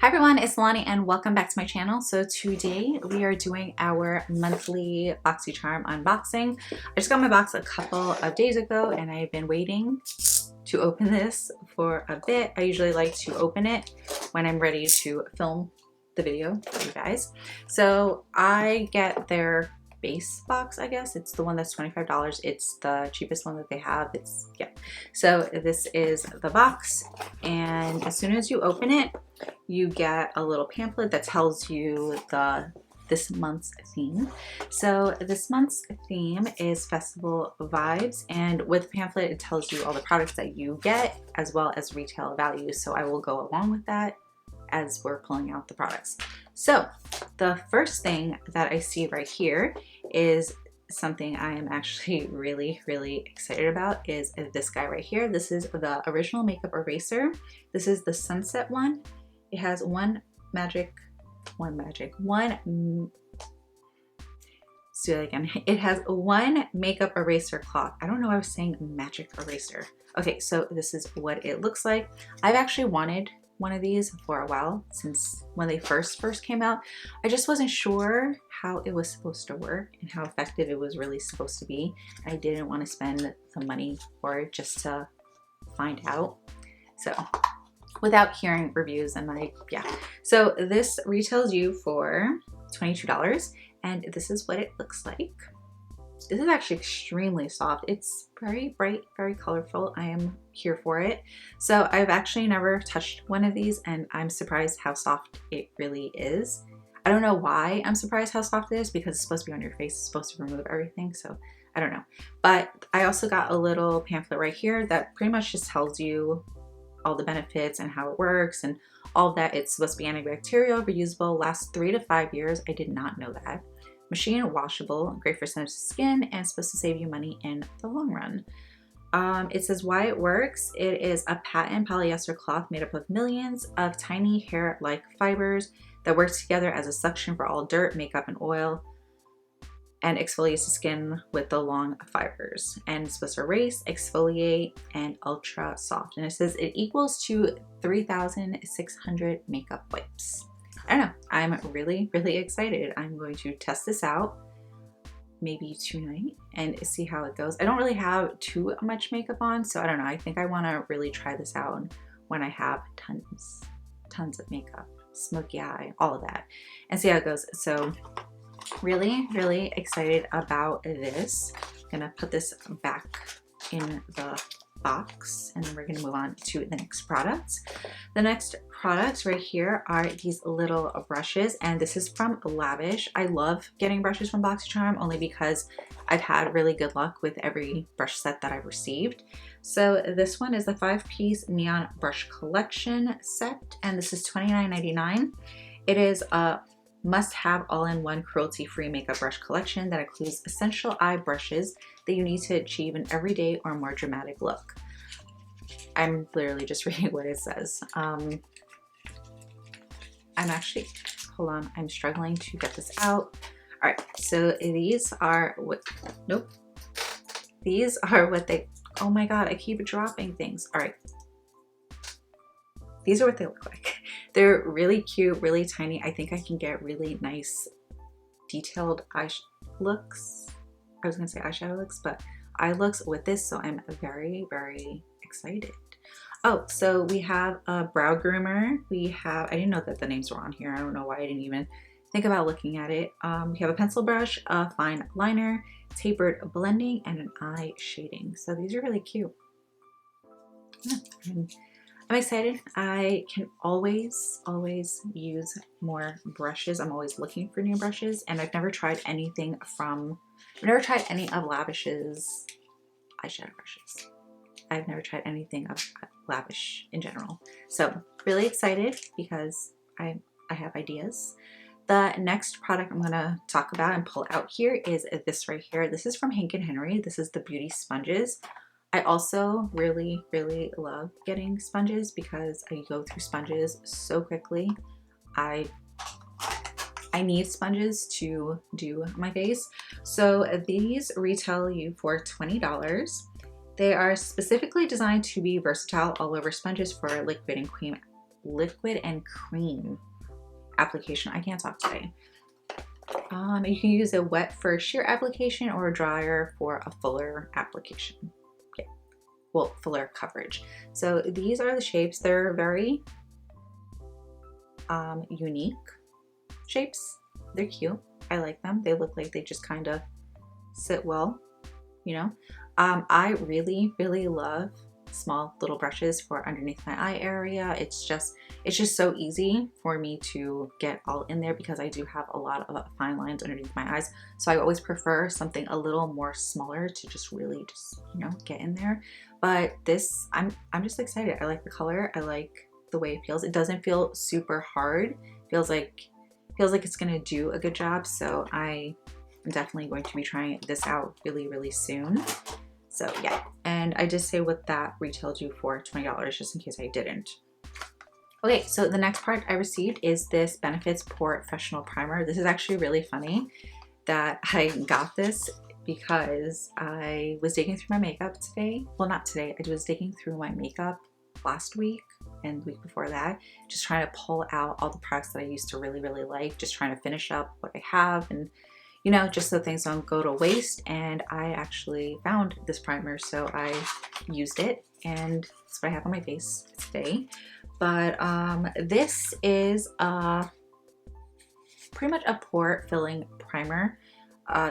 Hi everyone, it's Nalanie and welcome back to my channel. So today we are doing our monthly Boxycharm unboxing. I just got my box a couple of days ago and I've been waiting to open this for a bit. I usually like to open it when I'm ready to film the video for you guys. So I get their base box, I guess. It's the one that's $25. It's the cheapest one that they have. So this is the box, and as soon as you open it, you get a little pamphlet that tells you this month's theme. So this month's theme is festival vibes, and with the pamphlet it tells you all the products that you get as well as retail values. So I will go along with that as we're pulling out the products. So the first thing that I see right here is something I am actually really excited about, is this guy right here. This is the original makeup eraser. This is the sunset one. It has one magic, it has one makeup eraser cloth. I don't know why I was saying magic eraser. Okay, so this is what it looks like. I've actually wanted one of these for a while, since when they first came out. I just wasn't sure how it was supposed to work and how effective it was really supposed to be. I didn't want to spend the money for it just to find out. So without hearing reviews and so this retails you for $22, and this is what it looks like. This is actually extremely soft. It's very bright, very colorful. I am here for it. So I've actually never touched one of these, and I'm surprised how soft it really is. I don't know why I'm surprised how soft it is, because it's supposed to be on your face. It's supposed to remove everything, so I don't know. But I also got a little pamphlet right here that pretty much just tells you all the benefits and how it works and all of that. It's supposed to be antibacterial, reusable, lasts 3 to 5 years. I did not know that. Machine washable, great for sensitive skin, and supposed to save you money in the long run. It says why it works. It is a patent polyester cloth made up of millions of tiny hair-like fibers that work together as a suction for all dirt, makeup, and oil, and exfoliates the skin with the long fibers. And it's supposed to erase, exfoliate, and ultra soft. And it says it equals to 3,600 makeup wipes. I don't know, I'm really excited. I'm going to test this out maybe tonight and see how it goes. I don't really have too much makeup on, so I don't know. I think I want to really try this out when I have tons of makeup, smoky eye, all of that, and see how it goes. So really excited about this. I'm gonna put this back in the box, and then we're going to move on to the next products. The next products right here are these little brushes, and this is from Lavish. I love getting brushes from Boxycharm only because I've had really good luck with every brush set that I've received. So this one is the 5-piece neon brush collection set, and this is $29.99. It is a must-have all-in-one cruelty-free makeup brush collection that includes essential eye brushes that you need to achieve an everyday or more dramatic look. I'm literally just reading what it says. I'm actually, hold on, I'm struggling to get this out. All right, so these are what, these are what they, oh my God, I keep dropping things. All right, these are what they look like. They're really cute, really tiny. I think I can get really nice detailed eye looks. I was gonna say eyeshadow looks, but eye looks with this, so I'm very excited. Oh, so we have a brow groomer. We have, I didn't know that the names were on here. I don't know why I didn't even think about looking at it. We have a pencil brush, a fine liner, tapered blending, and an eye shading. So these are really cute. Yeah, I'm excited. I can always use more brushes. I'm always looking for new brushes, and I've never tried any of Lavish's eyeshadow brushes. I've never tried anything of Lavish in general. So really excited because I have ideas. The next product I'm gonna talk about and pull out here is this right here. This is from Hank & Henry. This is the Beauty Sponges. I also really love getting sponges because I go through sponges so quickly. I need sponges to do my face. So these retail you for $20. They are specifically designed to be versatile all over sponges for liquid and liquid and cream application. I can't talk today. You can use a wet for sheer application or a dryer for a fuller application. Yeah, well, fuller coverage. So these are the shapes. They're very unique shapes. They're cute. I like them. They look like they just kind of sit well, you know. I really, really love small little brushes for underneath my eye area. It's just so easy for me to get all in there because I do have a lot of fine lines underneath my eyes. So I always prefer something a little more smaller to just really just, you know, get in there. But this, I'm just excited. I like the color. I like the way it feels. It doesn't feel super hard. It feels like it's gonna do a good job. So I'm definitely going to be trying this out really, really soon. So yeah, and I did say what that retailed you for, $20, just in case I didn't. Okay, so the next product I received is this Benefits Pore Professional Primer. This is actually really funny that I got this because I was digging through my makeup today. Well, not today, I was digging through my makeup last week and the week before that, just trying to pull out all the products that I used to really, really like, just trying to finish up what I have and, you know, just so things don't go to waste. And I actually found this primer, so I used it, and that's what I have on my face today. But this is pretty much a pore filling primer.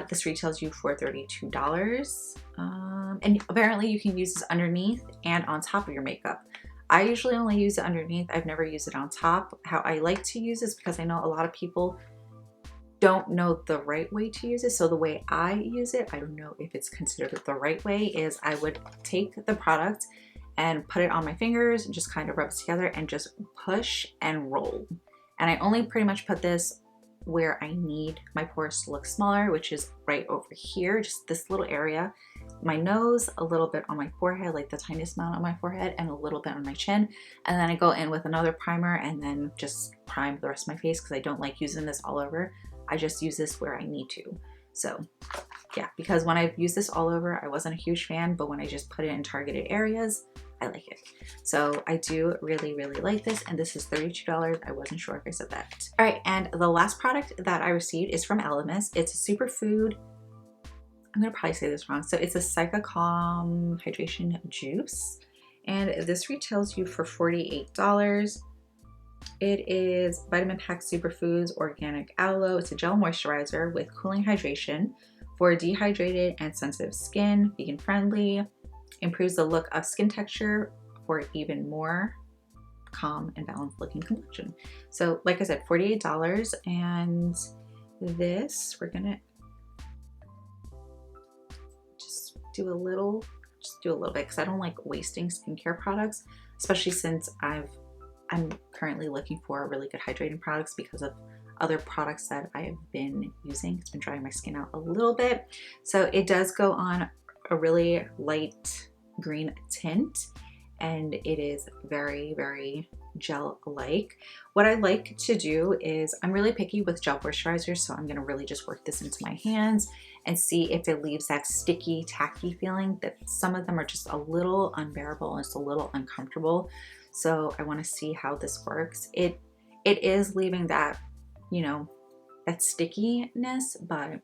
This retails you for $32. And apparently you can use this underneath and on top of your makeup. I usually only use it underneath. I've never used it on top. How I like to use this, because I know a lot of people don't know the right way to use it. So the way I use it, I don't know if it's considered the right way, is I would take the product and put it on my fingers and just kind of rub it together and just push and roll. And I only pretty much put this where I need my pores to look smaller, which is right over here, just this little area, my nose, a little bit on my forehead, like the tiniest amount on my forehead, and a little bit on my chin. And then I go in with another primer and then just prime the rest of my face, because I don't like using this all over. I just use this where I need to. So yeah, because when I've used this all over, I wasn't a huge fan, but when I just put it in targeted areas, I like it. So I do really, really like this, and this is $32. I wasn't sure if I said that. All right, and the last product that I received is from Elemis. It's a superfood, I'm gonna probably say this wrong. So it's a Psycho Calm Hydration Juice, and this retails you for $48. It is Vitamin Pack Superfoods Organic Aloe. It's a gel moisturizer with cooling hydration for dehydrated and sensitive skin, vegan friendly, improves the look of skin texture for even more calm and balanced looking complexion. So like I said, $48, and this, we're gonna just do a little bit, because I don't like wasting skincare products, especially since I'm currently looking for really good hydrating products because of other products that I have been using. It's been drying my skin out a little bit. So it does go on a really light green tint, and it is very, very gel-like. What I like to do is, I'm really picky with gel moisturizers, so I'm gonna really just work this into my hands and see if it leaves that sticky, tacky feeling that some of them are just a little unbearable and it's a little uncomfortable. So I want to see how this works. It is leaving that, you know, that stickiness, but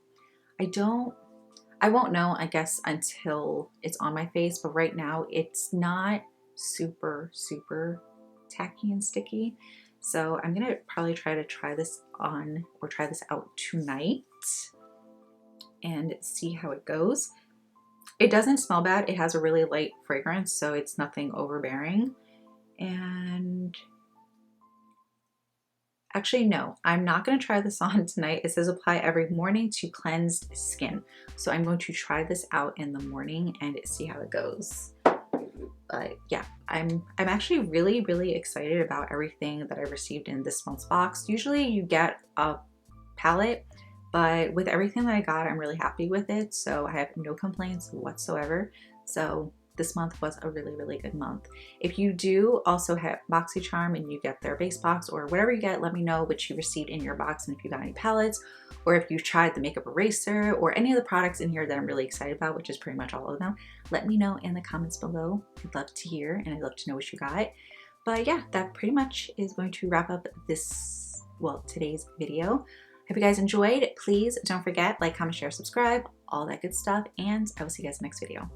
I won't know, I guess, until it's on my face. But right now it's not super, super tacky and sticky. So I'm gonna probably try this on, or try this out tonight and see how it goes. It doesn't smell bad. It has a really light fragrance, so it's nothing overbearing. And actually, no, I'm not going to try this on tonight. It says apply every morning to cleansed skin. So I'm going to try this out in the morning and see how it goes. But yeah, I'm actually really, really excited about everything that I received in this month's box. Usually you get a palette, but with everything that I got, I'm really happy with it. So I have no complaints whatsoever. So this month was a really, really good month. If you do also have Boxycharm and you get their base box or whatever you get, let me know what you received in your box, and if you got any palettes, or if you've tried the makeup eraser or any of the products in here that I'm really excited about, which is pretty much all of them. Let me know in the comments below. I'd love to hear, and I'd love to know what you got. But yeah, that pretty much is going to wrap up this, well, today's video. Hope you guys enjoyed. Please don't forget, like, comment, share, subscribe, all that good stuff, and I will see you guys in the next video.